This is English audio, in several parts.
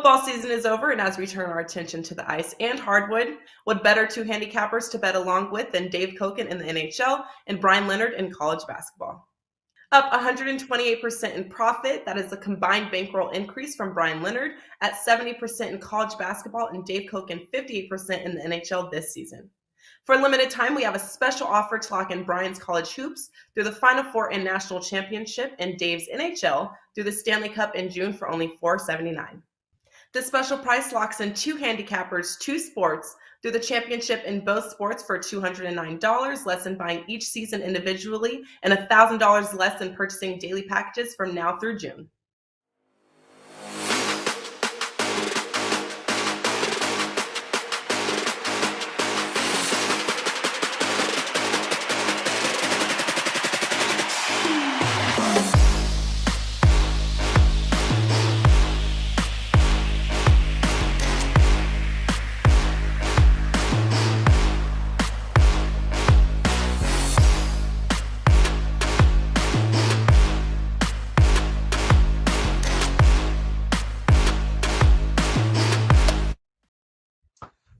Football season is over, and as we turn our attention to the ice and hardwood, what better two handicappers to bet along with than Dave Koken in the NHL and Brian Leonard in college basketball? Up 128% in profit, that is a combined bankroll increase from Brian Leonard at 70% in college basketball and Dave Koken 58% in the NHL this season. For a limited time, we have a special offer to lock in Brian's college hoops through the Final Four and National Championship and Dave's NHL through the Stanley Cup in June for only $479. This special price locks in two handicappers, two sports, through the championship in both sports for $209, less than buying each season individually, and $1,000 less than purchasing daily packages from now through June.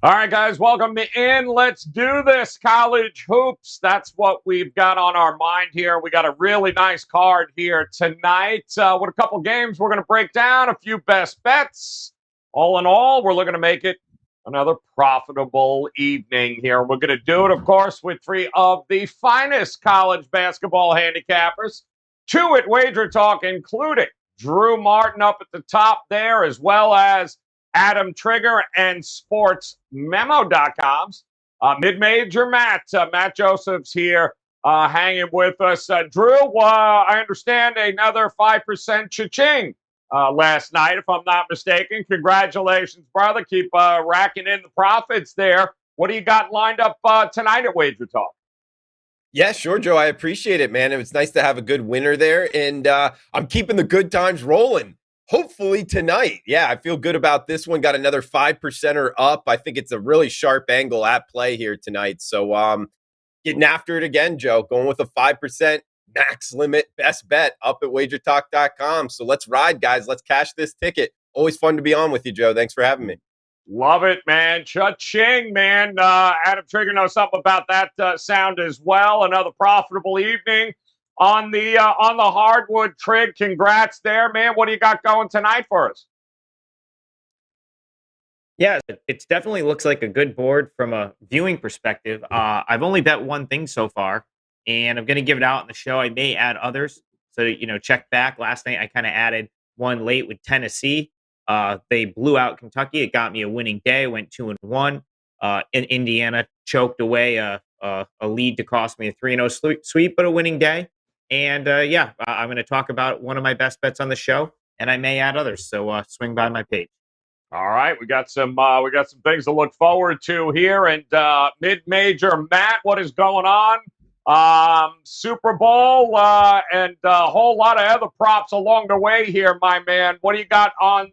All right, guys, welcome in. Let's do this. College hoops. That's what we've got on our mind here. We got a really nice card here tonight with a couple games we're going to break down, a few best bets. All in all, we're looking to make it another profitable evening here. We're going to do it, of course, with three of the finest college basketball handicappers, two at Wager Talk, including Drew Martin up at the top there, as well as Adam Trigger and SportsMemo.com's mid-major Matt. Matt Joseph's here hanging with us. Drew, I understand another 5% cha-ching last night, if I'm not mistaken. Congratulations, brother. Keep racking in the profits there. What do you got lined up tonight at Wager Talk? Yeah, sure, Joe. I appreciate it, man. It was nice to have a good winner there, and I'm keeping the good times rolling. Hopefully tonight. Yeah, I feel good about this one. Got another 5%er up. I think it's a really sharp angle at play here tonight. So getting after it again, Joe. Going with a 5% max limit best bet up at WagerTalk.com. So let's ride, guys. Let's cash this ticket. Always fun to be on with you, Joe. Thanks for having me. Love it, man. Cha-ching, man. Adam Trigger knows something about that sound as well. Another profitable evening. On the hardwood, Trig, congrats there, man. What do you got going tonight for us? Yeah, it definitely looks like a good board from a viewing perspective. I've only bet one thing so far, and I'm going to give it out in the show. I may add others. So, check back. Last night, I kind of added one late with Tennessee. They blew out Kentucky. It got me a winning day. Went 2-1. In Indiana choked away a lead to cost me a 3-0 sweep, but a winning day. And I'm going to talk about one of my best bets on the show, and I may add others. So swing by my page. All right, we got some things to look forward to here. And mid-major Matt, what is going on? Super Bowl and a whole lot of other props along the way here, my man. What do you got on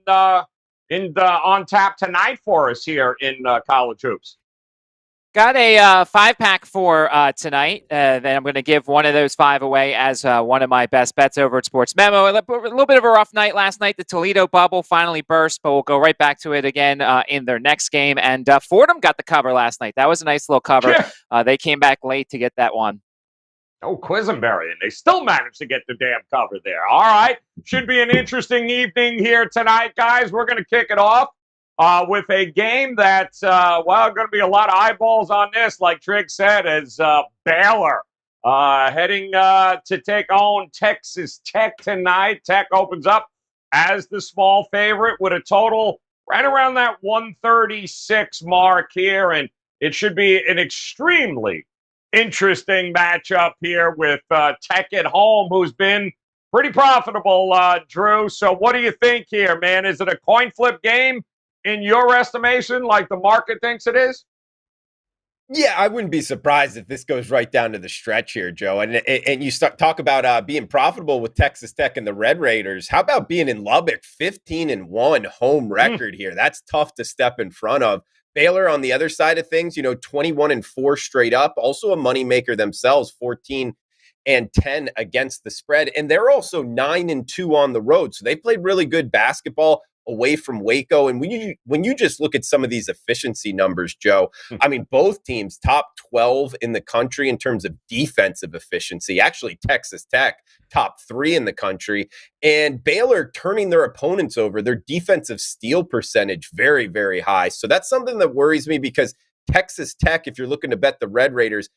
tap tonight for us here in college hoops? Got a 5-pack for tonight. Then I'm going to give one of those 5 away as one of my best bets over at Sports Memo. A little bit of a rough night last night. The Toledo bubble finally burst, but we'll go right back to it again in their next game. And Fordham got the cover last night. That was a nice little cover. They came back late to get that one. Oh, Quisenberry, and they still managed to get the damn cover there. All right. Should be an interesting evening here tonight, guys. We're going to kick it off with a game that's, going to be a lot of eyeballs on this, like Trig said, as Baylor heading to take on Texas Tech tonight. Tech opens up as the small favorite with a total right around that 136 mark here, and it should be an extremely interesting matchup here with Tech at home, who's been pretty profitable, Drew. So what do you think here, man? Is it a coin flip game in your estimation, like the market thinks it is? Yeah, I wouldn't be surprised if this goes right down to the stretch here, Joe. And you talk about being profitable with Texas Tech and the Red Raiders. How about being in Lubbock, 15-1 home record here? That's tough to step in front of. Baylor on the other side of things, 21-4 straight up. Also a moneymaker themselves, 14-10 against the spread. And they're also 9-2 on the road. So they played really good basketball. away from Waco. And when you just look at some of these efficiency numbers, Joe, I mean, both teams top 12 in the country in terms of defensive efficiency. Actually, Texas Tech top 3 in the country. And Baylor turning their opponents over, their defensive steal percentage very, very high. So that's something that worries me because Texas Tech, if you're looking to bet the Red Raiders,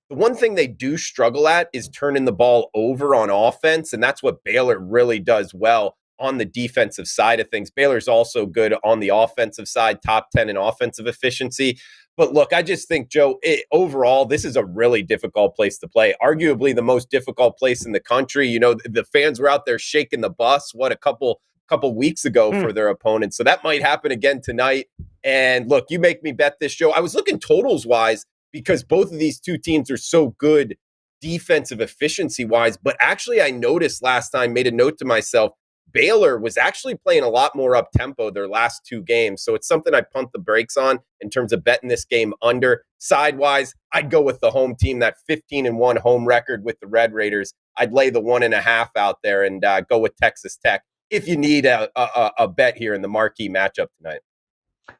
the one thing they do struggle at is turning the ball over on offense, and that's what Baylor really does well on the defensive side of things. Baylor's also good on the offensive side, top 10 in offensive efficiency. But look, I just think, Joe, overall, this is a really difficult place to play. Arguably the most difficult place in the country. You know, the fans were out there shaking the bus, a couple weeks ago for their opponents. So that might happen again tonight. And look, you make me bet this, Joe. I was looking totals-wise because both of these two teams are so good defensive efficiency-wise. But actually, I noticed last time, made a note to myself, Baylor was actually playing a lot more up-tempo their last 2 games. So it's something I pumped the brakes on in terms of betting this game under. Sidewise, I'd go with the home team, that 15-1 home record with the Red Raiders. I'd lay the 1.5 out there and go with Texas Tech if you need a bet here in the marquee matchup tonight.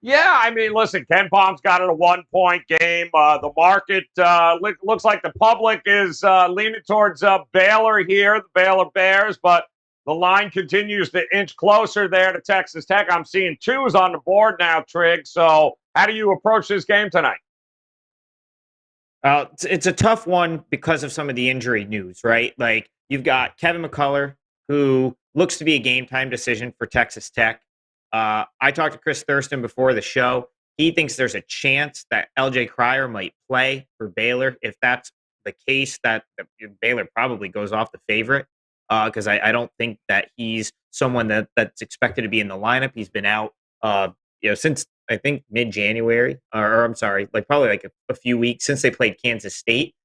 Yeah, I mean, listen, Ken Palm's got it a 1-point game. The market looks like the public is leaning towards Baylor here, the Baylor Bears, but the line continues to inch closer there to Texas Tech. I'm seeing 2s on the board now, Trigg. So how do you approach this game tonight? It's a tough one because of some of the injury news, right? Like, you've got Kevin McCullough, who looks to be a game-time decision for Texas Tech. I talked to Chris Thurston before the show. He thinks there's a chance that LJ Cryer might play for Baylor. If that's the case, that Baylor probably goes off the favorite. Because I don't think that he's someone that's expected to be in the lineup. He's been out, since I think mid-January, or I'm sorry, like probably like a few weeks since they played Kansas State.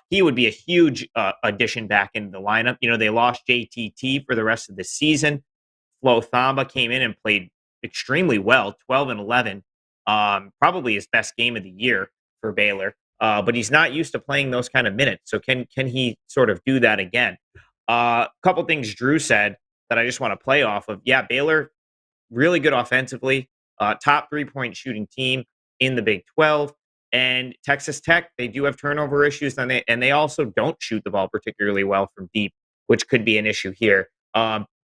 He would be a huge addition back into the lineup. You know, they lost JTT for the rest of the season. Flo Thamba came in and played extremely well, 12-11, probably his best game of the year for Baylor. But he's not used to playing those kind of minutes. So can he sort of do that again? A couple things Drew said that I just want to play off of. Yeah, Baylor, really good offensively, top 3-point shooting team in the Big 12. And Texas Tech, they do have turnover issues, and they also don't shoot the ball particularly well from deep, which could be an issue here.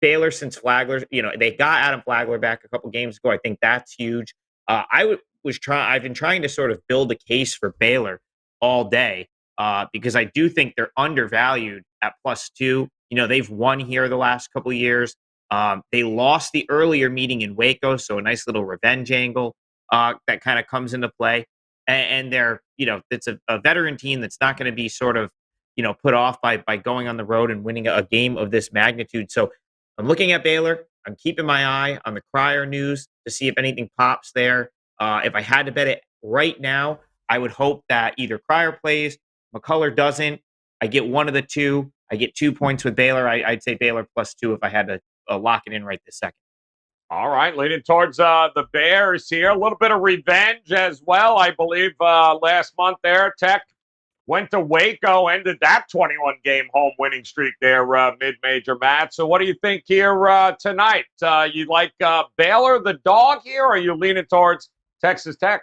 Baylor, since Flagler, they got Adam Flagler back a couple games ago. I think that's huge. I've been trying to sort of build a case for Baylor all day. Because I do think they're undervalued at +2. They've won here the last couple of years. They lost the earlier meeting in Waco, so a nice little revenge angle that kind of comes into play. And they're, it's a veteran team that's not going to be sort of, put off by going on the road and winning a game of this magnitude. So I'm looking at Baylor. I'm keeping my eye on the Cryer news to see if anything pops there. If I had to bet it right now, I would hope that either Cryer plays, McCullough doesn't. I get one of the two. I get 2 points with Baylor. I'd say Baylor +2 if I had to lock it in right this second. All right, leaning towards the Bears here. A little bit of revenge as well. I believe last month there, Tech went to Waco, ended that 21-game home winning streak there mid-major, Matt. So what do you think here tonight? You like Baylor, the dog here, or are you leaning towards Texas Tech?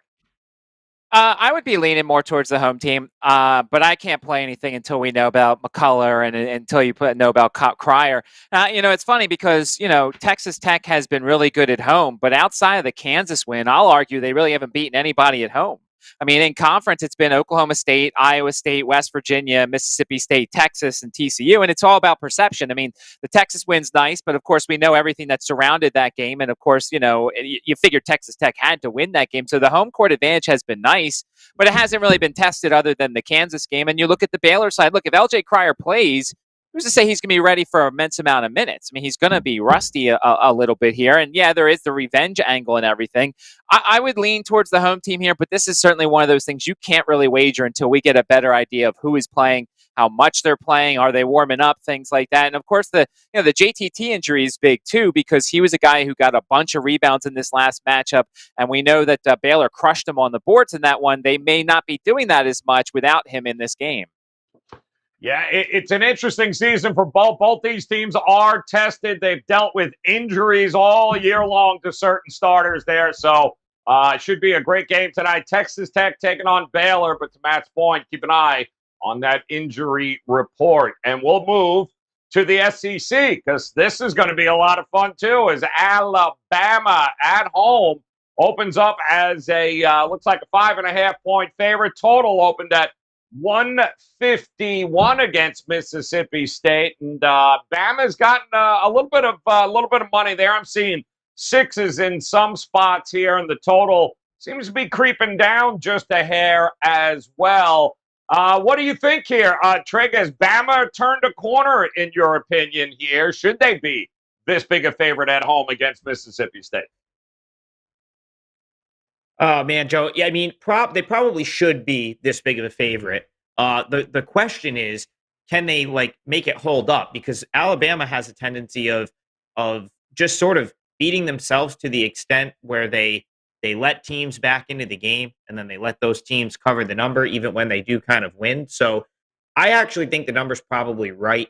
I would be leaning more towards the home team, but I can't play anything until we know about McCullough and until you know about Cryer. It's funny because, Texas Tech has been really good at home, but outside of the Kansas win, I'll argue they really haven't beaten anybody at home. I mean, in conference, it's been Oklahoma State, Iowa State, West Virginia, Mississippi State, Texas, and TCU, and it's all about perception. I mean, the Texas win's nice, but of course, we know everything that surrounded that game, and of course, you figure Texas Tech had to win that game, so the home court advantage has been nice, but it hasn't really been tested other than the Kansas game, and you look at the Baylor side, look, if LJ Cryer plays, who's to say he's going to be ready for an immense amount of minutes? I mean, he's going to be rusty a little bit here. And yeah, there is the revenge angle and everything. I would lean towards the home team here, but this is certainly one of those things you can't really wager until we get a better idea of who is playing, how much they're playing, are they warming up, things like that. And of course, the JTT injury is big too, because he was a guy who got a bunch of rebounds in this last matchup. And we know that Baylor crushed him on the boards in that one. They may not be doing that as much without him in this game. Yeah, it's an interesting season for both. Both these teams are tested. They've dealt with injuries all year long to certain starters there. So it should be a great game tonight. Texas Tech taking on Baylor. But to Matt's point, keep an eye on that injury report. And we'll move to the SEC because this is going to be a lot of fun too, as Alabama at home opens up as a, looks like a 5.5-point favorite. Total opened at 151 against Mississippi State, and Bama's gotten a little bit of money there. I'm seeing sixes in some spots here, and the total seems to be creeping down just a hair as well. What do you think here, Trig? Has Bama turned a corner in your opinion here? Should they be this big a favorite at home against Mississippi State? Oh man, Joe. Yeah, I mean, they probably should be this big of a favorite. The question is, can they make it hold up? Because Alabama has a tendency of just sort of beating themselves to the extent where they let teams back into the game, and then they let those teams cover the number even when they do kind of win. So I actually think the number's probably right.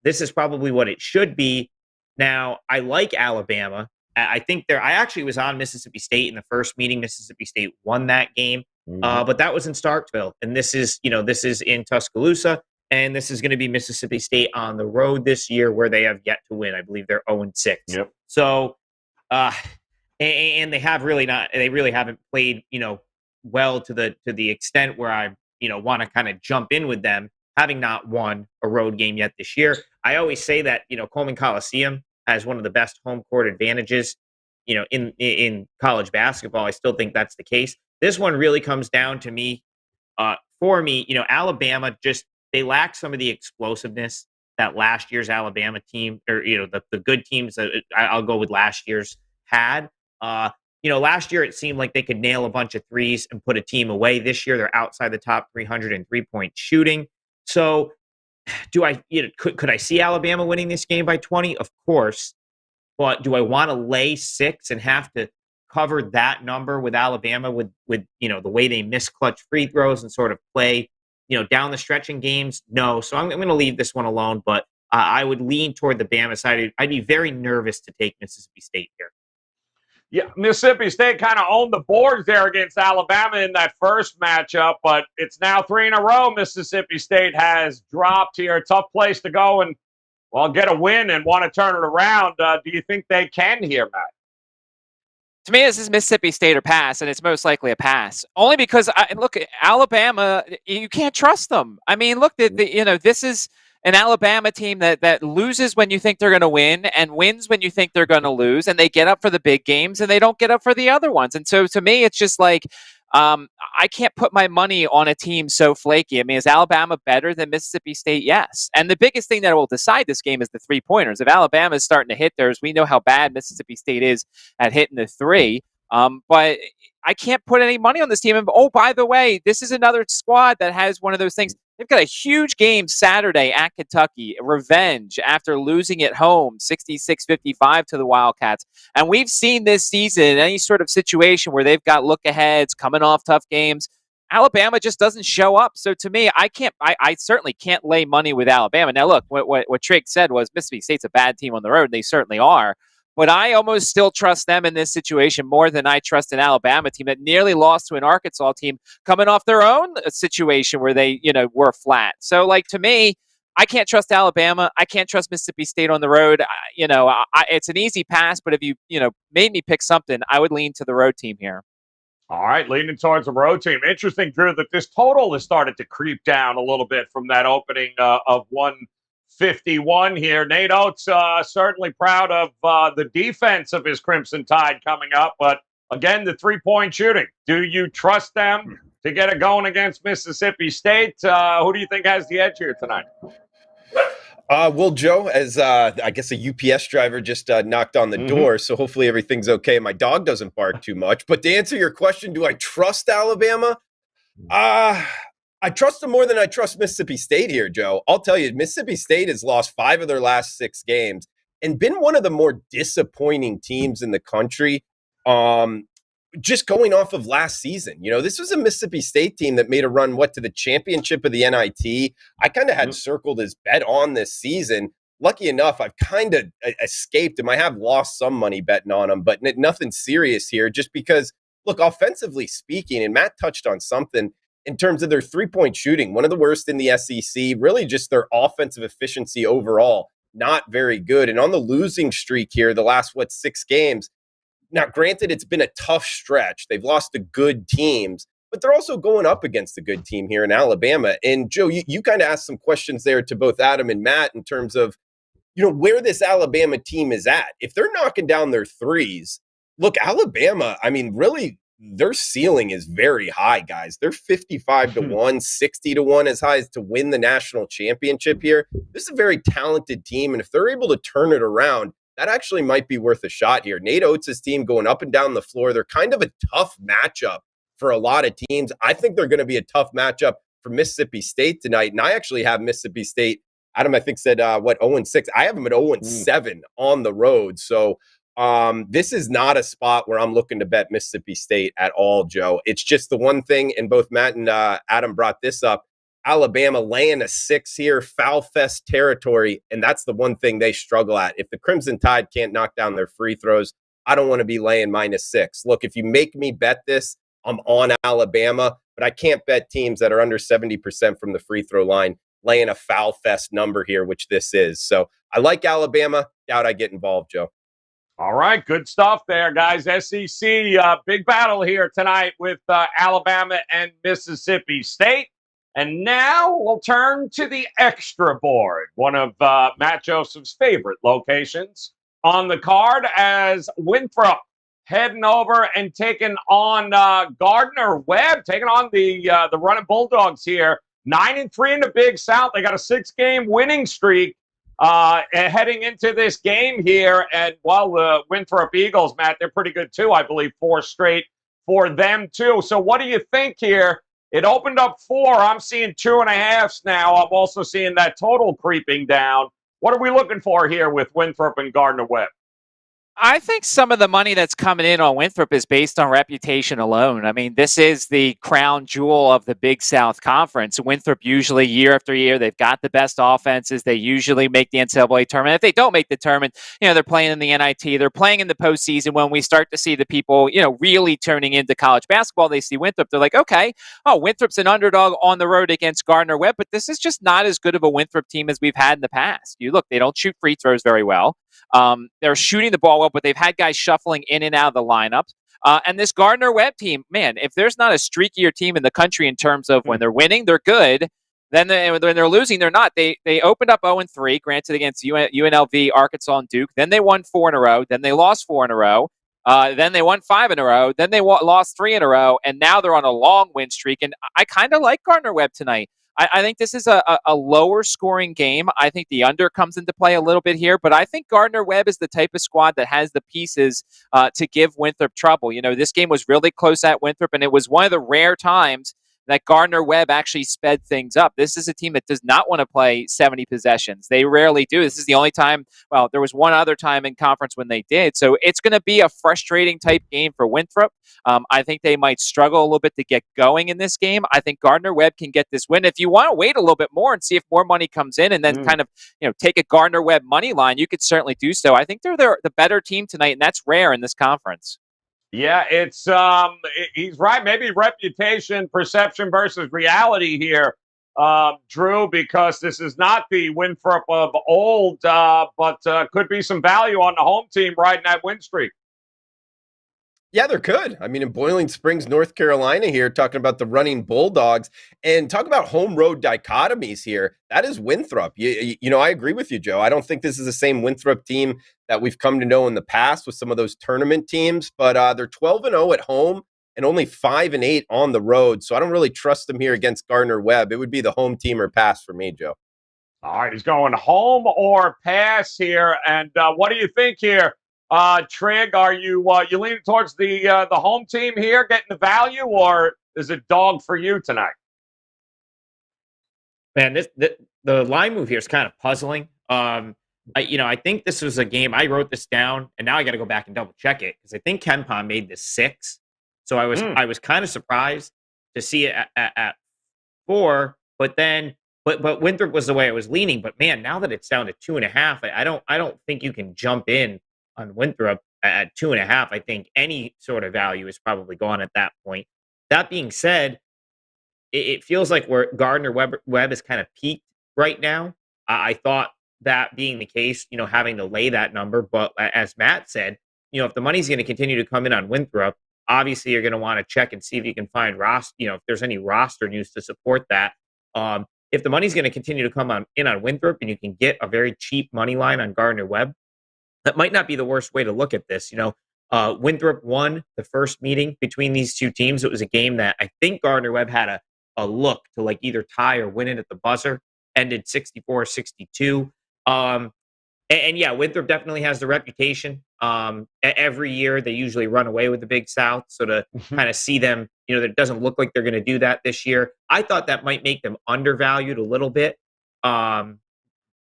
This is probably what it should be. Now, I like Alabama. I think I actually was on Mississippi State in the first meeting. Mississippi State won that game, but that was in Starkville, and this is in Tuscaloosa, and this is going to be Mississippi State on the road this year, where they have yet to win. I believe they're 0-6. Yep. So, and they really haven't played well to the extent where I want to kind of jump in with them, having not won a road game yet this year. I always say that Coleman Coliseum has one of the best home court advantages, in college basketball. I still think that's the case. This one really comes down to me, Alabama they lack some of the explosiveness that last year's Alabama team, or the good teams that I'll go with last year's had. Last year it seemed like they could nail a bunch of threes and put a team away. This year they're outside the top 300 in 3-point shooting. So could I see Alabama winning this game by 20? Of course. But do I want to lay 6 and have to cover that number with Alabama with the way they miss clutch free throws and sort of play, down the stretch in games? No. So I'm going to leave this one alone, but I would lean toward the Bama side. I'd be very nervous to take Mississippi State here. Yeah, Mississippi State kind of owned the boards there against Alabama in that first matchup, but it's now 3 in a row Mississippi State has dropped here. Tough place to go and, get a win and want to turn it around. Do you think they can here, Matt? To me, this is Mississippi State or pass, and it's most likely a pass. Only because, look, Alabama, you can't trust them. I mean, look, this is an Alabama team that loses when you think they're going to win and wins when you think they're going to lose, and they get up for the big games and they don't get up for the other ones. And so to me, it's just like, I can't put my money on a team so flaky. I mean, is Alabama better than Mississippi State? Yes. And the biggest thing that will decide this game is the 3-pointers. If Alabama is starting to hit theirs, we know how bad Mississippi State is at hitting the 3. But I can't put any money on this team. And, oh, by the way, this is another squad that has one of those things. They've got a huge game Saturday at Kentucky, revenge after losing at home 66-55 to the Wildcats. And we've seen this season in any sort of situation where they've got look-aheads, coming off tough games, Alabama just doesn't show up. So to me, I certainly can't lay money with Alabama. Now, look, what Trigg said was Mississippi State's a bad team on the road. They certainly are. But I almost still trust them in this situation more than I trust an Alabama team that nearly lost to an Arkansas team coming off their own situation where they, were flat. So, to me, I can't trust Alabama. I can't trust Mississippi State on the road. It's an easy pass, but if you, made me pick something, I would lean to the road team here. All right, leaning towards the road team. Interesting, Drew, that this total has started to creep down a little bit from that opening of 151 here. Nate Oates certainly proud of the defense of his Crimson Tide coming up. But, again, the 3-point shooting. Do you trust them to get it going against Mississippi State? Who do you think has the edge here tonight? Well, Joe, as I guess a UPS driver just knocked on the door, so hopefully everything's okay. My dog doesn't bark too much. But to answer your question, do I trust Alabama? I trust them more than I trust Mississippi State here, Joe. I'll tell you, Mississippi State has lost 5 of their last 6 games and been one of the more disappointing teams in the country. just going off of last season, this was a Mississippi State team that made a run, to the championship of the NIT. I kind of had circled as bet on this season. Lucky enough, I've kind of escaped them. I have lost some money betting on them, but nothing serious here just because, look, offensively speaking, and Matt touched on something in terms of their three-point shooting, one of the worst in the SEC, really just their offensive efficiency overall, not very good. And on the losing streak here, the last, 6 games, now, granted, it's been a tough stretch. They've lost to good teams, but they're also going up against a good team here in Alabama. And, Joe, you kind of asked some questions there to both Adam and Matt in terms of, where this Alabama team is at. If they're knocking down their threes, look, Alabama, really, their ceiling is very high, guys. They're 55 to 1, 60 to 1 as high as to win the national championship here. This is a very talented team, and if they're able to turn it around, that actually might be worth a shot here. Nate Oates' team going up and down the floor. They're kind of a tough matchup for a lot of teams. I think they're going to be a tough matchup for Mississippi State tonight. And I actually have Mississippi State, Adam, I think said, 0-6. I have them at 0-7 on the road. So this is not a spot where I'm looking to bet Mississippi State at all, Joe. It's just the one thing, and both Matt and Adam brought this up, Alabama laying a 6 here, foul fest territory, and that's the one thing they struggle at. If the Crimson Tide can't knock down their free throws, I don't want to be laying -6. Look, if you make me bet this, I'm on Alabama, but I can't bet teams that are under 70% from the free throw line laying a foul fest number here, which this is. So I like Alabama. Doubt I get involved, Joe. All right, good stuff there, guys. SEC, big battle here tonight with Alabama and Mississippi State. And now we'll turn to the extra board, one of Matt Joseph's favorite locations on the card, as Winthrop heading over and taking on Gardner. Webb taking on the running Bulldogs here. 9-3 in the Big South. They got a 6-game winning streak heading into this game here. And the Winthrop Eagles, Matt, they're pretty good too. I believe 4 straight for them too. So what do you think here? It opened up 4. I'm seeing 2.5s now. I'm also seeing that total creeping down. What are we looking for here with Winthrop and Gardner Webb? I think some of the money that's coming in on Winthrop is based on reputation alone. This is the crown jewel of the Big South Conference. Winthrop usually, year after year, they've got the best offenses. They usually make the NCAA tournament. If they don't make the tournament, they're playing in the NIT. They're playing in the postseason. When we start to see the people, really turning into college basketball, they see Winthrop. They're like, okay, Winthrop's an underdog on the road against Gardner Webb, but this is just not as good of a Winthrop team as we've had in the past. They don't shoot free throws very well. They're shooting the ball well, but they've had guys shuffling in and out of the lineups. And this Gardner Webb team, man, if there's not a streakier team in the country in terms of when they're winning, they're good. Then when they're losing, they're not. They opened up 0-3, granted against UNLV, Arkansas, and Duke. Then they won 4 in a row. Then they lost 4 in a row. Then they won 5 in a row. Then they lost 3 in a row. And now they're on a long win streak. And I kind of like Gardner Webb tonight. I think this is a lower scoring game. I think the under comes into play a little bit here, but I think Gardner Webb is the type of squad that has the pieces to give Winthrop trouble. This game was really close at Winthrop, and it was one of the rare times that Gardner Webb actually sped things up. This is a team that does not want to play 70 possessions. They rarely do. This is the only time, there was one other time in conference when they did. So it's going to be a frustrating type game for Winthrop. I think they might struggle a little bit to get going in this game. I think Gardner Webb can get this win. If you want to wait a little bit more and see if more money comes in and then kind of, take a Gardner Webb money line, you could certainly do so. I think they're the better team tonight, and that's rare in this conference. Yeah, it's he's right. Maybe reputation, perception versus reality here, Drew, because this is not the Winthrop of old, but could be some value on the home team riding that win streak. Yeah, there could. In Boiling Springs, North Carolina here, talking about the running Bulldogs and talk about home road dichotomies here. That is Winthrop. I agree with you, Joe. I don't think this is the same Winthrop team that we've come to know in the past with some of those tournament teams, but they're 12-0 at home and only 5-8 on the road. So I don't really trust them here against Gardner Webb. It would be the home team or pass for me, Joe. All right, he's going home or pass here. And what do you think here? Trig, are you leaning towards the home team here, getting the value, or is it dog for you tonight? Man, the line move here is kind of puzzling. I think this was a game. I wrote this down, and now I got to go back and double check it because I think KenPom made this 6. So I was kind of surprised to see it at 4, but then but Winthrop was the way I was leaning. But man, now that it's down to 2.5, I don't think you can jump in on Winthrop at 2.5. I think any sort of value is probably gone at that point. That being said, it feels like where Gardner Webb is kind of peaked right now. I thought that being the case, having to lay that number. But as Matt said, if the money's going to continue to come in on Winthrop, obviously you're going to want to check and see if you can find if there's any roster news to support that. If the money's going to continue to come in on Winthrop and you can get a very cheap money line on Gardner Webb, that might not be the worst way to look at this. Winthrop won the first meeting between these two teams. It was a game that I think Gardner Webb had a look to like either tie or win it at the buzzer, ended 64-62. And yeah, Winthrop definitely has the reputation. Every year they usually run away with the Big South. So to kind of see them, it doesn't look like they're going to do that this year. I thought that might make them undervalued a little bit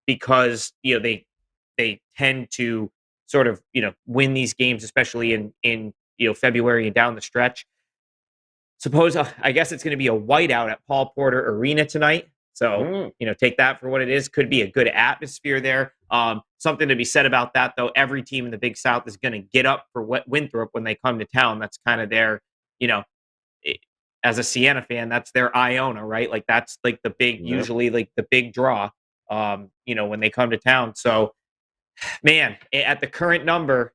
because, they tend to sort of, win these games, especially in February and down the stretch. Suppose, I guess it's going to be a whiteout at Paul Porter Arena tonight. So, take that for what it is. Could be a good atmosphere there. Something to be said about that, though. Every team in the Big South is going to get up for Winthrop when they come to town. That's kind of their, as a Siena fan, that's their Iona, right? Like that's like the big, usually like the big draw, when they come to town. So, man, at the current number,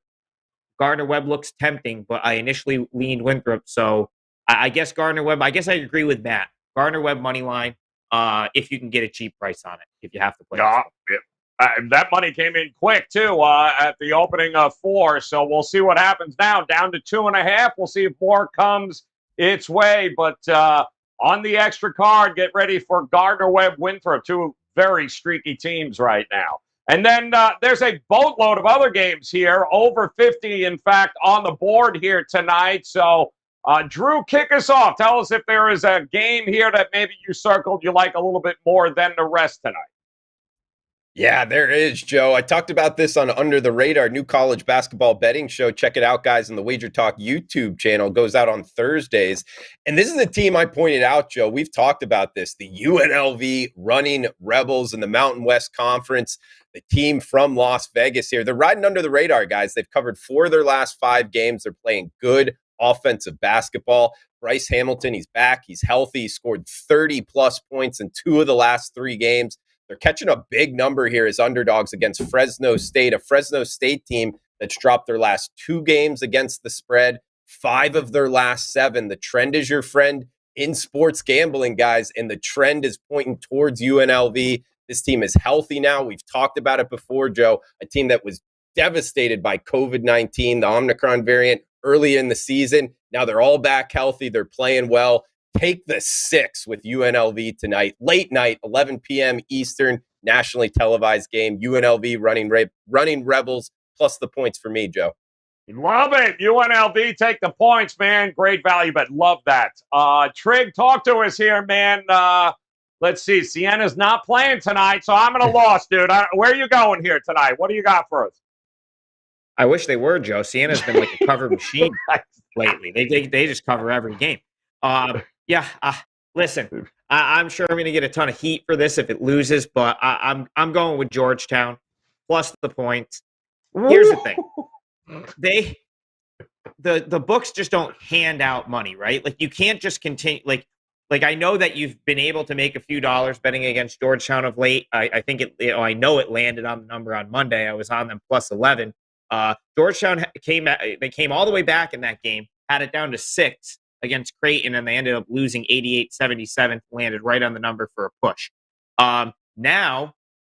Gardner Webb looks tempting, but I initially leaned Winthrop. So I guess Gardner Webb, I guess I agree with Matt. Gardner Webb money line. If you can get a cheap price on it, if you have to play. That money came in quick, too, at the opening of 4. So we'll see what happens now. Down to 2.5. We'll see if more comes its way. But on the extra card, get ready for Gardner Webb Winthrop, two very streaky teams right now. And then there's a boatload of other games here, over 50, in fact, on the board here tonight. So, Drew, kick us off. Tell us if there is a game here that maybe you circled you like a little bit more than the rest tonight. Yeah, there is, Joe. I talked about this on Under the Radar, new college basketball betting show. Check it out, guys, on the Wager Talk YouTube channel. It goes out on Thursdays. And this is the team I pointed out, Joe. We've talked about this, the UNLV Running Rebels in the Mountain West Conference, the team from Las Vegas here. They're riding under the radar, guys. They've covered 4 of their last 5 games. They're playing good offensive basketball. Bryce Hamilton, he's back. He's healthy. He scored 30-plus points in 2 of the last 3 games. They're catching a big number here as underdogs against Fresno State, a Fresno State team that's dropped their last 2 games against the spread, 5 of their last 7. The trend is your friend in sports gambling, guys, and the trend is pointing towards UNLV. This team is healthy now. We've talked about it before, Joe, a team that was devastated by COVID-19, the Omicron variant, early in the season. Now they're all back healthy. They're playing well. Take the 6 with UNLV tonight. Late night, 11 p.m. Eastern, nationally televised game. UNLV running Rebels, plus the points for me, Joe. Love it. UNLV, take the points, man. Great value, but love that. Trig, talk to us here, man. Let's see. Siena's not playing tonight, so I'm at a loss, dude. Where are you going here tonight? What do you got for us? I wish they were, Joe. Siena's been like a cover machine lately. They just cover every game. Listen, I'm sure I'm going to get a ton of heat for this if it loses, but I'm going with Georgetown plus the points. Here's the thing. The books just don't hand out money, right? Like you can't just continue like I know that you've been able to make a few dollars betting against Georgetown of late. I think I know it landed on the number on Monday. I was on them plus 11. Georgetown came all the way back in that game, had it down to 6 against Creighton, and they ended up losing 88-77, landed right on the number for a push. Now,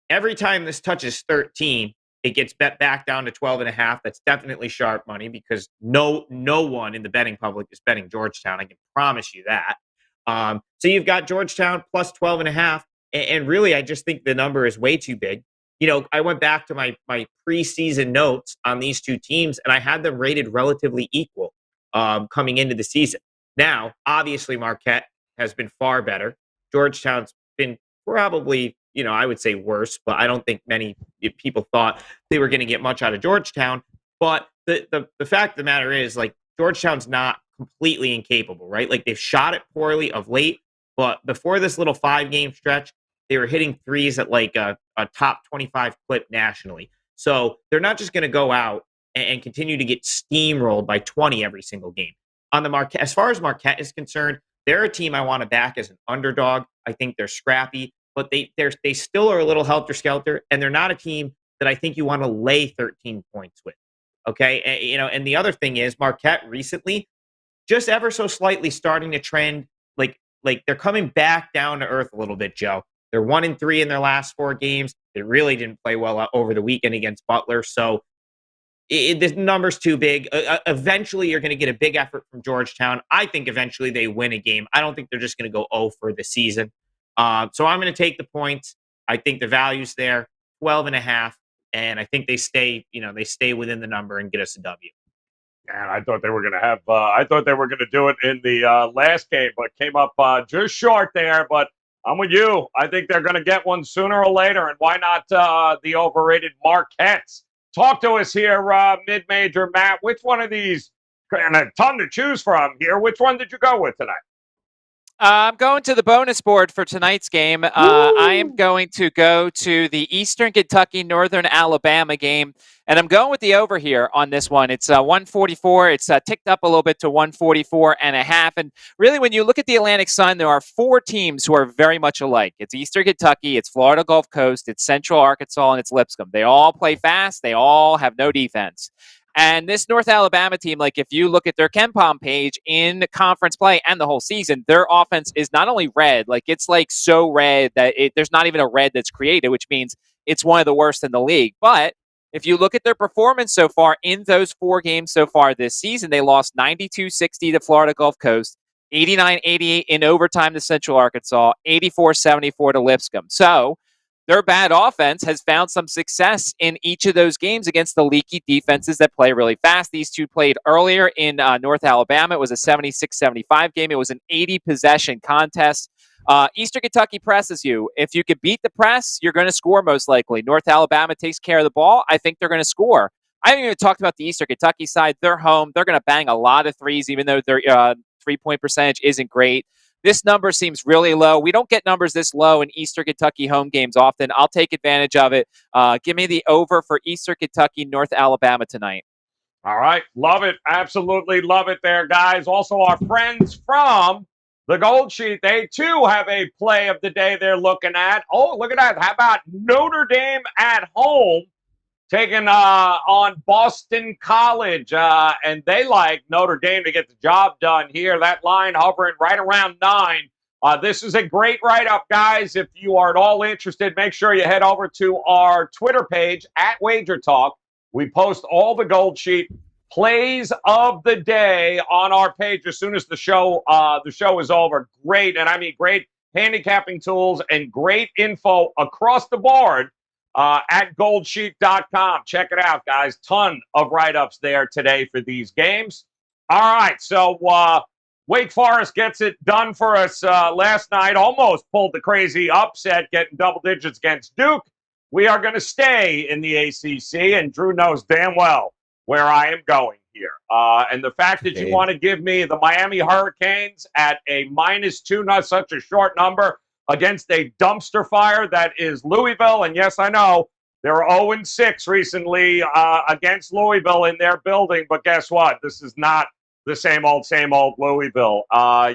every time this touches 13, it gets bet back down to 12.5. That's definitely sharp money because no one in the betting public is betting Georgetown. I can promise you that. So you've got Georgetown plus 12.5, and really, I just think the number is way too big. I went back to my preseason notes on these two teams, and I had them rated relatively equal coming into the season. Now, obviously, Marquette has been far better. Georgetown's been probably, I would say worse, but I don't think many people thought they were going to get much out of Georgetown. But the fact of the matter is, like, Georgetown's not completely incapable, right? Like they've shot it poorly of late, but before this little 5-game stretch, they were hitting threes at like a top 25 clip nationally. So they're not just going to go out and continue to get steamrolled by 20 every single game. On the Marquette, as far as Marquette is concerned, they're a team I want to back as an underdog. I think they're scrappy, but they still are a little helter-skelter, and they're not a team that I think you want to lay 13 points with. Okay, and the other thing is Marquette recently, just ever so slightly starting to trend like they're coming back down to earth a little bit, Joe. They're 1-3 in their last 4 games. They really didn't play well over the weekend against Butler, so the number's too big. Eventually, you're going to get a big effort from Georgetown. I think eventually they win a game. I don't think they're just going to go 0 for the season. So I'm going to take the points. I think the value's there, 12.5, and I think they stay within the number and get us a W. And I thought they were going to have. I thought they were going to do it in the last game, but came up just short there. But I'm with you. I think they're going to get one sooner or later, and why not the overrated Marquettes? Talk to us here, mid-major Matt. Which one of these, and a ton to choose from here, which one did you go with tonight? I'm going to the bonus board for tonight's game. I am going to go to the Eastern Kentucky, Northern Alabama game, and I'm going with the over here on this one. It's 144. It's ticked up a little bit to 144.5. And really, when you look at the Atlantic Sun, there are 4 teams who are very much alike. It's Eastern Kentucky, it's Florida Gulf Coast, it's Central Arkansas, and it's Lipscomb. They all play fast. They all have no defense. And this North Alabama team, like if you look at their KenPom page in conference play and the whole season, their offense is not only red, like it's like so red that there's not even a red that's created, which means it's one of the worst in the league. But if you look at their performance so far in those 4 games so far this season, they lost 92-60 to Florida Gulf Coast, 89-88 in overtime to Central Arkansas, 84-74 to Lipscomb. So their bad offense has found some success in each of those games against the leaky defenses that play really fast. These two played earlier in North Alabama. It was a 76-75 game. It was an 80-possession contest. Eastern Kentucky presses you. If you could beat the press, you're going to score most likely. North Alabama takes care of the ball. I think they're going to score. I haven't even talked about the Eastern Kentucky side. They're home. They're going to bang a lot of threes, even though their three-point percentage isn't great. This number seems really low. We don't get numbers this low in Eastern Kentucky home games often. I'll take advantage of it. Give me the over for Eastern Kentucky, North Alabama tonight. All right. Love it. Absolutely love it there, guys. Also, our friends from the Gold Sheet, they too have a play of the day they're looking at. Oh, look at that. How about Notre Dame at home taking on Boston College? And they like Notre Dame to get the job done here. That line hovering right around 9. This is a great write-up, guys. If you are at all interested, make sure you head over to our Twitter page at WagerTalk. We post all the Gold Sheet plays of the day on our page as soon as the show is over. Great, and I mean great handicapping tools and great info across the board. At goldsheet.com. Check it out, guys. Ton of write-ups there today for these games. All right, so Wake Forest gets it done for us last night. Almost pulled the crazy upset, getting double digits against Duke. We are going to stay in the ACC, and Drew knows damn well where I am going here. And the fact that you want to give me the Miami Hurricanes at a -2, not such a short number, against a dumpster fire that is Louisville. And yes, I know they're 0-6 recently against Louisville in their building. But guess what? This is not the same old Louisville.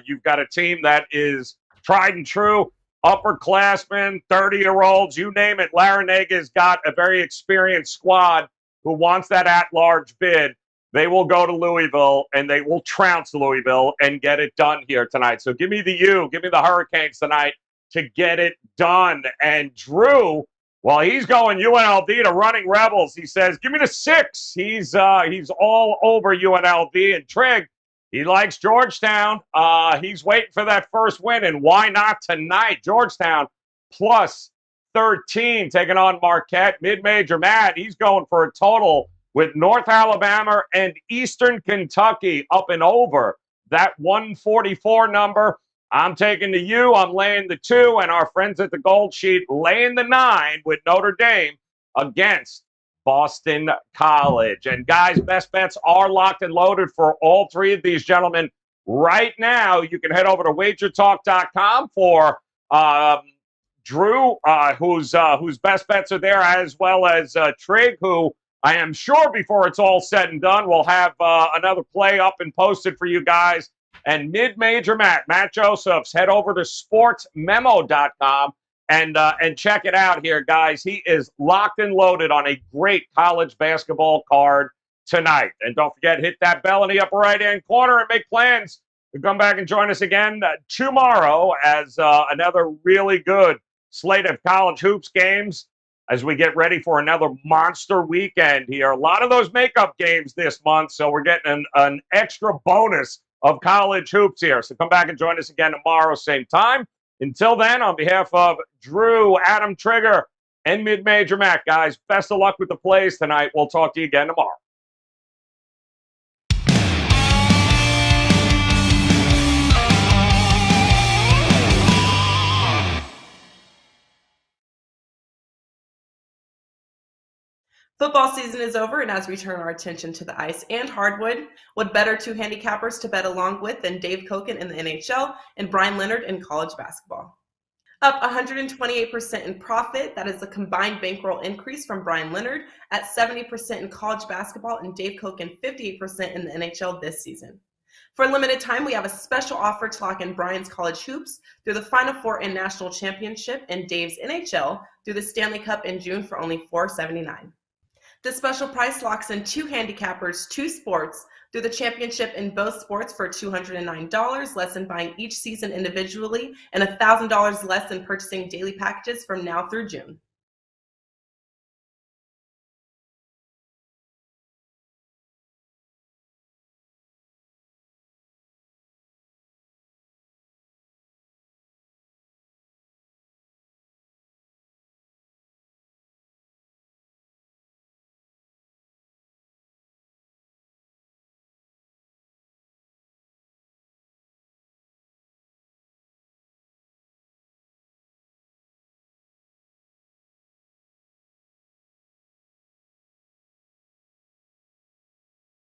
You've got a team that is tried and true, upperclassmen, 30-year-olds, you name it. Larinaga's got a very experienced squad who wants that at-large bid. They will go to Louisville, and they will trounce Louisville and get it done here tonight. So give me the Hurricanes tonight to get it done. And Drew, well, he's going UNLV to Running Rebels. He says, give me the 6. He's all over UNLV. And Trigg, he likes Georgetown. He's waiting for that first win, and why not tonight? Georgetown +13 taking on Marquette. Mid-major Matt, he's going for a total with North Alabama and Eastern Kentucky up and over that 144 number. I'm taking the U. I'm laying the 2, and our friends at the Gold Sheet laying the 9 with Notre Dame against Boston College. And guys, best bets are locked and loaded for all three of these gentlemen right now. You can head over to WagerTalk.com for Drew, whose best bets are there, as well as Trig, who I am sure before it's all said and done, we'll have another play up and posted for you guys. And mid-major Matt Josephs, head over to sportsmemo.com and check it out here, guys. He is locked and loaded on a great college basketball card tonight. And don't forget, hit that bell in the upper right-hand corner and make plans to come back and join us again tomorrow as another really good slate of college hoops games as we get ready for another monster weekend here. A lot of those makeup games this month, so we're getting an extra bonus of college hoops here. So come back and join us again tomorrow, same time. Until then, on behalf of Drew, Adam Trigger, and Mid-Major Mac, guys, best of luck with the plays tonight. We'll talk to you again tomorrow. Football season is over, and as we turn our attention to the ice and hardwood, what better two handicappers to bet along with than Dave Koken in the NHL and Brian Leonard in college basketball? Up 128% in profit, that is a combined bankroll increase from Brian Leonard at 70% in college basketball and Dave Koken 58% in the NHL this season. For a limited time, we have a special offer to lock in Brian's college hoops through the Final Four and National Championship and Dave's NHL through the Stanley Cup in June for only $479. This special price locks in two handicappers, two sports, through the championship in both sports for $209, less than buying each season individually, and $1,000 less than purchasing daily packages from now through June.